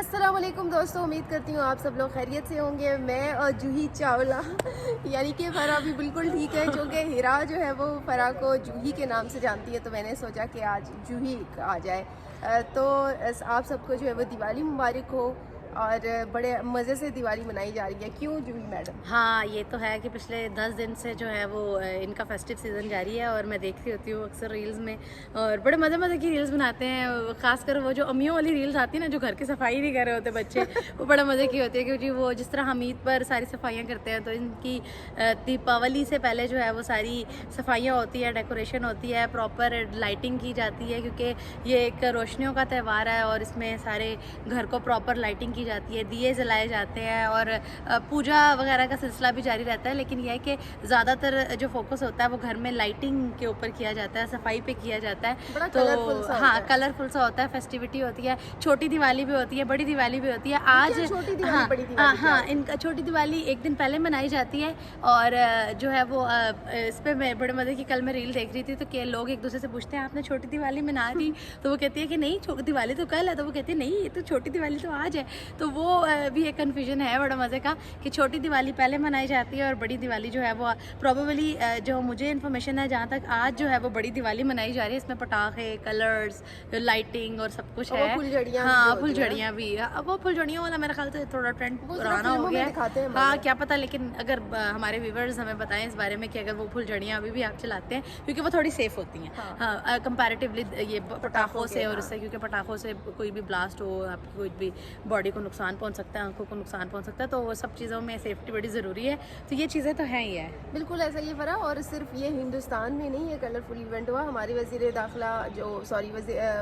अस्सलाम वालेकुम दोस्तों, उम्मीद करती हूँ आप सब लोग खैरियत से होंगे। मैं और जूही चावला यानी कि फ़रा भी बिल्कुल ठीक है, क्योंकि हिरा जो है वो फ़रा को जूही के नाम से जानती है, तो मैंने सोचा कि आज जूही आ जाए। तो आप सबको जो है वो दिवाली मुबारक हो और बड़े मज़े से दिवाली मनाई जा रही है। क्यों जूही मैडम? हाँ, ये तो है कि पिछले 10 दिन से जो है वो इनका फेस्टिव सीज़न जारी है और मैं देखती होती हूँ अक्सर रील्स में, और बड़े मज़े मज़े की रील्स बनाते हैं। ख़ासकर वो जो अम्मियों वाली रील्स आती है ना, जो घर की सफाई नहीं कर रहे होते बच्चे, वो बड़ा मज़े की होती है, क्योंकि वो जिस तरह हम ईद पर सारी सफाइयाँ करते हैं, तो इनकी दीपावली से पहले जो है वो सारी सफाइयाँ होती है, डेकोरेशन होती है, प्रॉपर लाइटिंग की जाती है, क्योंकि ये एक रोशनियों का त्यौहार है और इसमें सारे घर को प्रॉपर लाइटिंग की जाती है, दिए जलाए जाते हैं और पूजा वगैरह का सिलसिला भी जारी रहता है। लेकिन यह है कि ज़्यादातर जो फोकस होता है वो घर में लाइटिंग के ऊपर किया जाता है, सफाई पे किया जाता है। बड़ा तो हाँ, कलरफुल सा होता है, फेस्टिविटी होती है, छोटी दिवाली भी होती है, बड़ी दिवाली भी होती है। आज छोटी दिवाली, हाँ बड़ी दिवाली हाँ, इनका छोटी दिवाली एक दिन पहले मनाई जाती है और जो है वो इस पर मैं बड़े मज़े की कल मैं रील देख रही थी, तो क्या लोग एक दूसरे से पूछते हैं आपने छोटी दिवाली मना दी, तो वो कहती है कि नहीं दिवाली तो कल है, तो वो कहती है नहीं ये तो छोटी दिवाली तो आज है। तो वो भी एक कन्फ्यूजन है बड़ा मज़े का कि छोटी दिवाली पहले मनाई जाती है और बड़ी दिवाली जो है वो प्रॉबेबली जो मुझे इन्फॉर्मेशन है जहाँ तक आज जो है वो बड़ी दिवाली मनाई जा रही है। इसमें पटाखे, कलर्स, लाइटिंग और सब कुछ है। फुलझड़ियाँ हाँ, फुलझड़ियाँ भी। अब वो फुलझड़ियों वाला मेरा ख्याल से थोड़ा ट्रेंड पुराना हो गया है। हाँ, क्या पता, लेकिन अगर हमारे व्यूवर्स हमें बताएं इस बारे में कि अगर वो फुलझड़ियाँ अभी भी आप चलाते हैं, क्योंकि वो थोड़ी सेफ होती हैं हाँ, कंपैरेटिवली ये पटाखों से और इससे, क्योंकि पटाखों से कोई भी ब्लास्ट हो आपकी कोई भी बॉडी को नुकसान पहुंच सकता है, आंखों को नुकसान पहुंच सकता है, तो वो सब चीज़ों में सेफ्टी बड़ी ज़रूरी है। तो ये चीज़ें तो हैं ही है। बिल्कुल ऐसा ही फ़रा, और सिर्फ ये हिंदुस्तान में नहीं ये कलरफुल इवेंट हुआ। हमारे वज़ीर दाखिला जो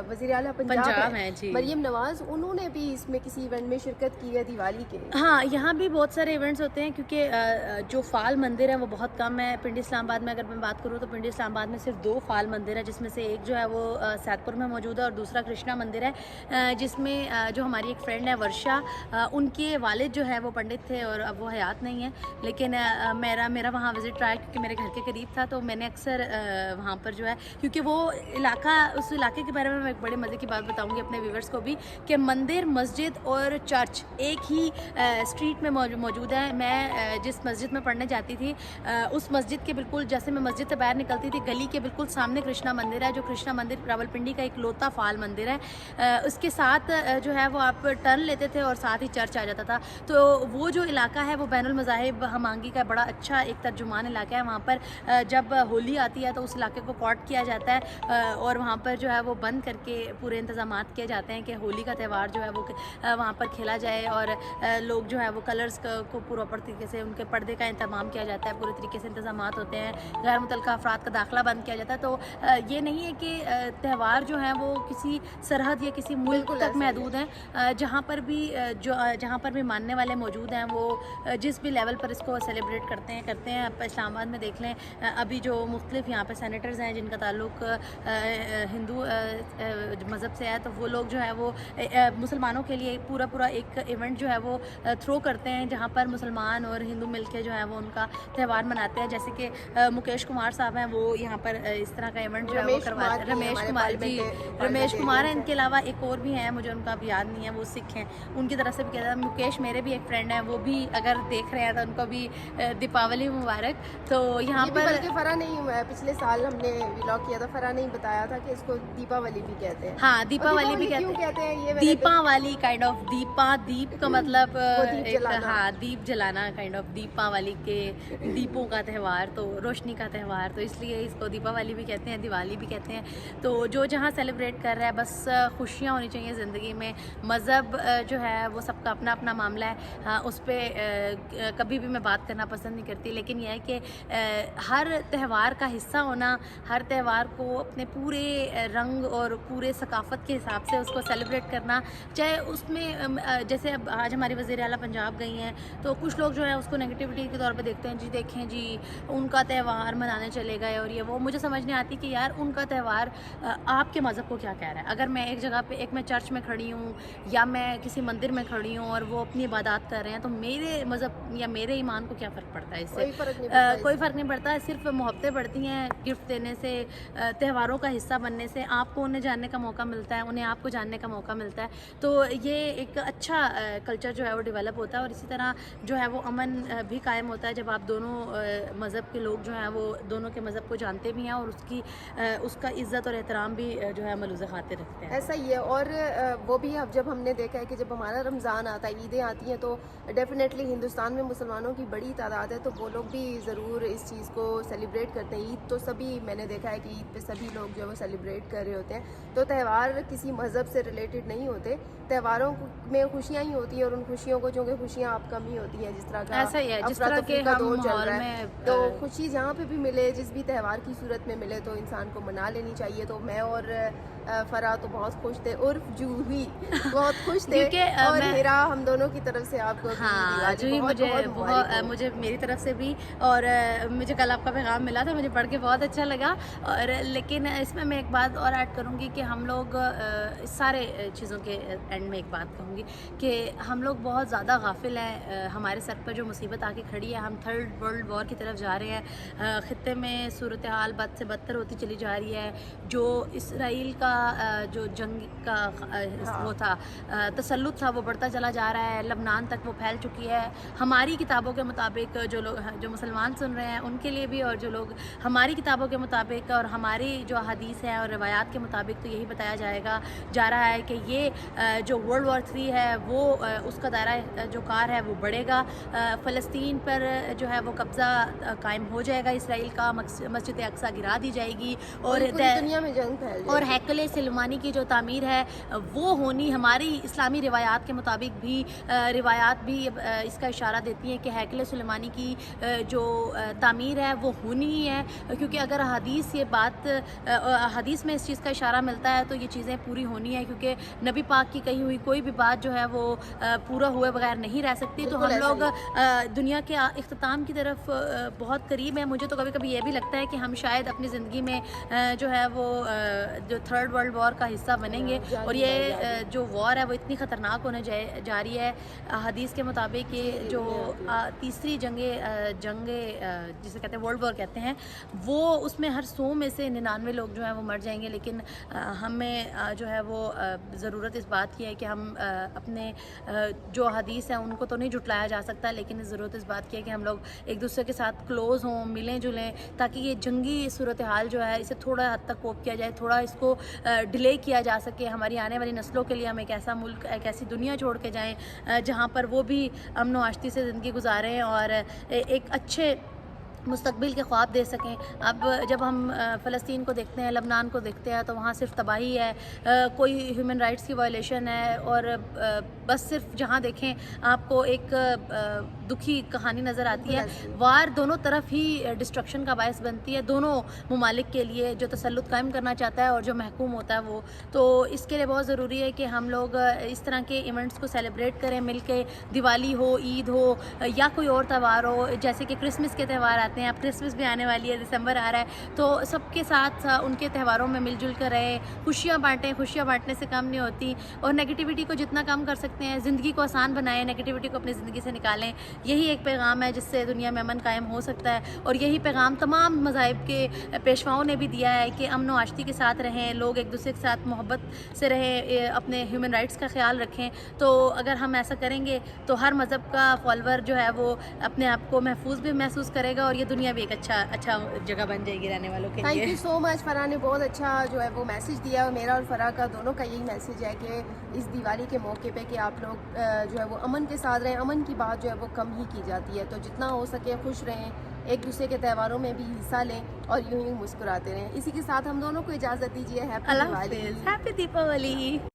वज़ीर आला पंजाब है जी, मरियम नवाज़, उन्होंने भी इसमें किसी इवेंट में शिरकत की है दिवाली के। हाँ, यहाँ भी बहुत सारे इवेंट्स होते हैं, क्योंकि जो फ़ाल मंदिर है वो बहुत कम है। पिंडी इस्लामाबाद में अगर मैं बात करूँ तो पिंडी इस्लामाबाद में सिर्फ 2 फ़ाल मंदिर है, जिसमें से एक जो है वो सैदपुर में मौजूद है और दूसरा कृष्णा मंदिर है, जिसमें जो हमारी एक फ्रेंड है वर्षा, उनके वालिद जो है वो पंडित थे और अब वो हयात नहीं है। लेकिन मेरा वहाँ विज़िट रहा है, क्योंकि मेरे घर के करीब था, तो मैंने अक्सर वहाँ पर जो है, क्योंकि वो इलाका, उस इलाके के बारे में मैं एक बड़े मज़े की बात बताऊँगी अपने व्यूवर्स को भी, कि मंदिर, मस्जिद और चर्च एक ही स्ट्रीट में मौजूद है। मैं जिस मस्जिद में पढ़ने जाती थी, उस मस्जिद के बिल्कुल जैसे मैं मस्जिद से बाहर निकलती थी, गली के बिल्कुल सामने कृष्णा मंदिर है, जो कृष्णा मंदिर रावलपिंडी का इकलौता फ़ाल मंदिर है। उसके साथ जो है वो आप टर्न लेते थे और साथ ही चर्च आ जाता था। तो वो जो इलाका है वो बैनुल मज़ाहिब हमांगी का बड़ा अच्छा एक तर्जुमान इलाका है। वहाँ पर जब होली आती है तो उस इलाके को कॉट किया जाता है और वहाँ पर जो है वो बंद करके पूरे इंतज़ामात किए जाते हैं कि होली का त्यौहार जो है वो वहाँ पर खेला जाए, और लोग जो है वो कलर्स को प्रॉपर तरीके से, उनके पर्दे का इंतज़ाम किया जाता है, पूरे तरीके से इंतज़ामात होते हैं, गैर मुतल्लिक़ा अफराद का दाखिला बंद किया जाता है। तो ये नहीं है कि त्यौहार जो है वो किसी सरहद या किसी मुल्क तक महदूद हैं। जहाँ पर भी मानने वाले मौजूद हैं, वो जिस भी लेवल पर इसको सेलिब्रेट करते हैं। आप इस्लामाबाद में देख लें, अभी जो मुख्तलिफ यहाँ पे सेनेटर्स हैं जिनका ताल्लुक हिंदू मज़हब से है, तो वो लोग जो है वो मुसलमानों के लिए पूरा एक इवेंट जो है वो थ्रो करते हैं, जहाँ पर मुसलमान और हिंदू मिलके जो है वो उनका त्यौहार मनाते हैं। जैसे कि मुकेश कुमार साहब हैं, वो यहाँ पर इस तरह का इवेंट जो है वो करवाते हैं। रमेश कुमार हैं, इनके अलावा एक और भी हैं, मुझे उनका अब याद नहीं है, वो सिख हैं, उनकी तरफ से भी कहता है। मुकेश मेरे भी एक फ्रेंड है, वो भी अगर देख रहे हैं तो उनको भी दीपावली मुबारक। तो यहाँ पर बल्कि फ़रा नहीं हुआ है, पिछले साल हमने व्लॉग किया था, फ़रा नहीं बताया था कि इसको दीपावली भी कहते हैं। हाँ, दीपावली भी कहते हैं ये दीपावली काइंड ऑफ, दीप का मतलब हाँ, दीप जलाना काइंड ऑफ, दीपावली के दीपों का त्यौहार, तो रोशनी का त्यौहार, तो इसलिए इसको दीपावली भी कहते हैं, दिवाली भी कहते हैं। तो जो जहाँ सेलिब्रेट कर रहा है, बस खुशियाँ होनी चाहिए ज़िंदगी में। मज़हब जो है वो सबका अपना अपना मामला है, हाँ, उस पर कभी भी मैं बात करना पसंद नहीं करती, लेकिन यह है कि हर त्यौहार का हिस्सा होना, हर त्यौहार को अपने पूरे रंग और पूरे सकाफ़त के हिसाब से उसको सेलिब्रेट करना, चाहे उसमें जैसे अब आज हमारी वज़ीर आला पंजाब गई हैं, तो कुछ लोग जो है उसको नेगेटिविटी के तौर पे देखते हैं, जी देखें जी उनका त्यौहार मनाने चले गए और ये वो। मुझे समझ नहीं आती कि यार उनका त्यौहार आपके मज़हब को क्या कह रहा है। अगर मैं एक जगह पे, एक मैं चर्च में खड़ी हूँ या मैं किसी مندر میں کھڑی ہوں اور وہ اپنی عبادات کر رہے ہیں، تو میرے مذہب یا میرے ایمان کو کیا فرق پڑتا ہے اس سے؟ کوئی فرق نہیں پڑتا کوئی فرق نہیں پڑتا. صرف محبتیں بڑھتی ہیں گفٹ دینے سے، تہواروں کا حصہ بننے سے. آپ کو انہیں جاننے کا موقع ملتا ہے، انہیں آپ کو جاننے کا موقع ملتا ہے. تو یہ ایک اچھا کلچر جو ہے وہ ڈیولپ ہوتا ہے. اور اسی طرح جو ہے وہ امن بھی قائم ہوتا ہے جب آپ دونوں مذہب کے لوگ جو ہیں وہ دونوں کے مذہب کو جانتے بھی ہیں اور اس کا عزت اور احترام بھی جو ہے ملوث خاطر رکھتے ہیں. ایسا ہی ہے. اور وہ بھی اب جب ہم نے دیکھا ہے کہ جب ہمارا رمضان آتا ہے، عیدیں آتی ہیں، تو ڈیفینیٹلی ہندوستان میں مسلمانوں کی بڑی تعداد ہے، تو وہ لوگ بھی ضرور اس چیز کو سیلیبریٹ کرتے ہیں. عید تو سبھی، میں نے دیکھا ہے کہ عید پہ سبھی لوگ جو ہے وہ سیلیبریٹ کر رہے ہوتے ہیں. تو تہوار کسی مذہب سے ریلیٹڈ نہیں ہوتے، تہواروں میں خوشیاں ہی ہوتی ہیں، اور ان خوشیوں کو چونکہ خوشیاں آپ کم ہی ہوتی ہیں، جس طرح کا ایسا ہی ہے جس طرح کے کا ہم دور چل ماحول رہا میں ہے. تو خوشی جہاں پہ بھی ملے، جس بھی تہوار کی صورت میں ملے، تو انسان کو منا لینی چاہیے. تو میں اور فرا تو بہت خوش تھے، عرف جوہی بہت خوش تھے. کیونکہ اور ہیرا، ہم دونوں کی طرف سے آپ کو ہاں جوہی مجھے میری طرف سے بھی، اور مجھے کل آپ کا پیغام ملا تھا، مجھے پڑھ کے بہت اچھا لگا. اور لیکن اس میں ایک بات اور ایڈ کروں گی کہ ہم لوگ اس سارے چیزوں کے اینڈ میں ایک بات کہوں گی کہ ہم لوگ بہت زیادہ غافل ہیں. ہمارے سر پر جو مصیبت آ کے کھڑی ہے، ہم تھرڈ ورلڈ وار کی طرف جا رہے ہیں. خطے میں صورتحال بد سے بدتر ہوتی چلی جا رہی ہے. جو اسرائیل کا جو جنگ کا وہ تھا، تسلط تھا، وہ بڑھتا چلا جا رہا ہے. لبنان تک وہ پھیل چکی ہے. ہماری کتابوں کے مطابق جو مسلمان سن رہے ہیں ان کے لیے بھی، اور جو لوگ ہماری کتابوں کے مطابق اور ہماری جو حدیث ہیں اور روایات کے مطابق، تو یہی بتایا جا رہا ہے کہ یہ جو ورلڈ وار 3 ہے وہ اس کا دائرہ جو کار ہے وہ بڑھے گا. فلسطین پر جو ہے وہ قبضہ قائم ہو جائے گا اسرائیل کا. مسجد اقصیٰ گرا دی جائے گی، اور دنیا میں جنگ پھیل جائے گی. اور ہیکل سلیمانی کی جو تعمیر ہے وہ ہونی، ہماری اسلامی روایات کے مطابق بھی روایات بھی اس کا اشارہ دیتی ہیں کہ ہیکل سلیمانی کی جو تعمیر ہے وہ ہونی ہی ہے. کیونکہ اگر حدیث میں اس چیز کا اشارہ ملتا ہے تو یہ چیزیں پوری ہونی ہے. کیونکہ نبی پاک کی کہی ہوئی کوئی بھی بات جو ہے وہ پورا ہوئے بغیر نہیں رہ سکتی. تو ہم لوگ دنیا کے اختتام کی طرف بہت قریب ہیں. مجھے تو کبھی کبھی یہ بھی لگتا ہے کہ ہم شاید اپنی زندگی میں جو ہے وہ جو تھرڈ ورلڈ وار کا حصہ بنیں گے. اور یہ جو وار ہے وہ اتنی خطرناک ہونے جا رہی ہے. حدیث کے مطابق یہ جو تیسری جنگ جسے کہتے ہیں ورلڈ وار کہتے ہیں، وہ اس میں ہر 100 میں سے 99 لوگ جو ہیں وہ مر جائیں گے. لیکن ہمیں جو ہے وہ ضرورت اس بات کی ہے کہ ہم اپنے جو حدیث ہیں ان کو تو نہیں جھٹلایا جا سکتا، لیکن ضرورت اس بات کی ہے کہ ہم لوگ ایک دوسرے کے ساتھ کلوز ہوں، ملیں جلیں، تاکہ یہ جنگی صورتحال جو ہے اسے تھوڑا حد تک کوپ کیا جائے، تھوڑا اس کو ڈیلے کیا جا سکے. ہماری آنے والی نسلوں کے لیے ہم ایک ایسا ملک، ایک ایسی دنیا چھوڑ کے جائیں جہاں پر وہ بھی امن و آشتی سے زندگی گزاریں اور ایک اچھے مستقبل کے خواب دے سکیں. اب جب ہم فلسطین کو دیکھتے ہیں، لبنان کو دیکھتے ہیں، تو وہاں صرف تباہی ہے، کوئی ہیومن رائٹس کی وائلیشن ہے. اور بس صرف جہاں دیکھیں آپ کو ایک دکھی کہانی نظر آتی ہے. وار دونوں طرف ہی ڈسٹرکشن کا باعث بنتی ہے، دونوں ممالک کے لیے. جو تسلط قائم کرنا چاہتا ہے اور جو محکوم ہوتا ہے وہ. تو اس کے لیے بہت ضروری ہے کہ ہم لوگ اس طرح کے ایونٹس کو سیلیبریٹ کریں مل کے. دیوالی ہو، عید ہو، یا کوئی اور تہوار ہو، جیسے کہ کرسمس کے تہوار آتے ہیں. اب کرسمس بھی آنے والی ہے، دسمبر آ رہا ہے. تو سب کے ساتھ ان کے تہواروں میں مل جل کر رہیں، خوشیاں بانٹیں. خوشیاں بانٹنے سے کم نہیں ہوتی. اور نیگیٹیوٹی کو جتنا کم کر سکتے ہیں، زندگی کو آسان بنائیں، نیگیٹیوٹی کو اپنی زندگی سے نکالیں. یہی ایک پیغام ہے جس سے دنیا میں امن قائم ہو سکتا ہے. اور یہی پیغام تمام مذاہب کے پیشواؤں نے بھی دیا ہے کہ امن و آشتی کے ساتھ رہیں، لوگ ایک دوسرے کے ساتھ محبت سے رہیں، اپنے ہیومن رائٹس کا خیال رکھیں. تو اگر ہم ایسا کریں گے تو ہر مذہب کا فالوور جو ہے وہ اپنے آپ کو محفوظ بھی محسوس کرے گا، اور یہ دنیا بھی ایک اچھا جگہ بن جائے گی رہنے والوں کے لیے. تھینک یو سو مچ. فرا نے بہت اچھا جو ہے وہ میسج دیا. میرا اور فرا کا دونوں کا یہی میسج ہے کہ اس دیوالی کے موقع پہ کہ آپ لوگ جو ہے وہ امن کے ساتھ رہیں. امن کی بات جو ہے وہ کم ہی کی جاتی ہے، تو جتنا ہو سکے خوش رہیں، ایک دوسرے کے تہواروں میں بھی حصہ لیں اور یوں ہی مسکراتے رہیں. اسی کے ساتھ ہم دونوں کو اجازت دیجیے. ہیپی دیوالی. ہیپی دیپاولی.